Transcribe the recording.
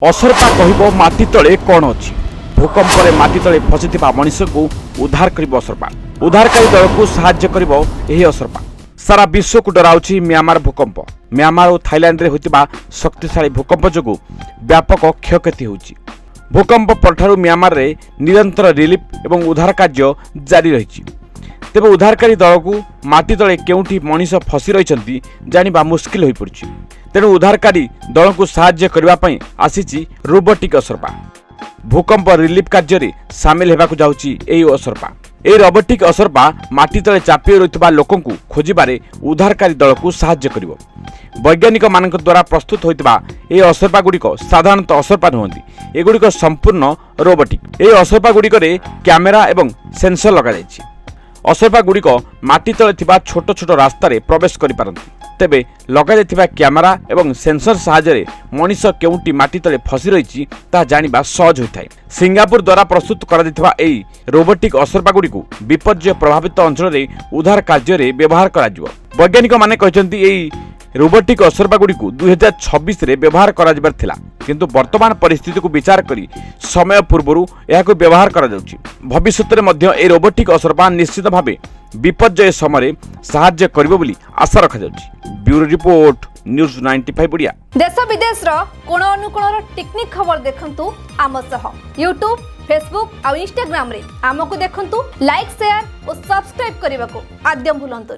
असरपा कहब माटी तले कौन अच्छी भूकंप माटी तले फसी मनीष को उद्धार कर असरपा उद्धारकारी दल को साहाय्य कर असरपा सारा विश्व को डराउछि म्यांमार भूकंप म्यांमार और थाईलैंड रे होतिबा शक्तिशाली भूकंप जोगु व्यापक क्षयक्षति होछि। भूकंप परठारु म्यांमार रे निरंतर रिलीफ एवं उद्धार कार्य जारी रही। तेबे उद्धारकारी दल को माटी तले केउठी मनीष फसी रही जानिबा मुश्किल होई पड़छि। तेणु उद्धारकारी दल को साहाय्य करने आसी रोबोटिक असरपा भूकंप रिलीफ कार्य में सामिल होगा जाऊँगी असरपा। ए रोबोटिक असरपा माटी तले चापी रही लोकों को खोजबारे उद्धारकारी दल को साहाय्य करिवो। वैज्ञानिक मान द्वारा प्रस्तुत होता ए असरपा गुड़िक साधारणतः असरपा नुहति एगुड़िक संपूर्ण रोबोटिक। ए असरपा गुड़िक कैमेरा एवं सेंसर लगा जायछि। असरपा गुड़िक माटी तले थिबा छोट छोट रास्तार प्रवेश करि पारंती। तेबे लगा जायथिबा कैमेरा एवं सेंसर साहाय्य मनीष केउटी माटी तले फसी रही ता जानिबा सहज होइथाय। सिंगापुर द्वारा प्रस्तुत करा जायथिबा एई रोबोटिक असरपा गुड़िक विपर्यय प्रभावित अंचल में उद्धार कार्य व्यवहार करा जिवो। वैज्ञानिक माने कहचंती एई रोबोटिक असरपा गुड़िक 2026 रे व्यवहार करा जिबार थिला, किंतु वर्तमान परिस्थिति को विचार करी समय पूर्व यह व्यवहार करा जाउछि। भविष्य में मध्य ए रोबोटिक असरपा निश्चित भावे विपर्यय समय साहाय्य करिवो बोली आशा रखा जाउछि। Bureau report news 95 Odia. देश विदेश कोण अनुकोण टेक्निक खबर देखंतु आम सह यूट्यूब फेसबुक और इंस्टाग्राम रे आमको देखंतु लाइक शेयर और सब्सक्राइब करने को आद्य भूलंतुनि।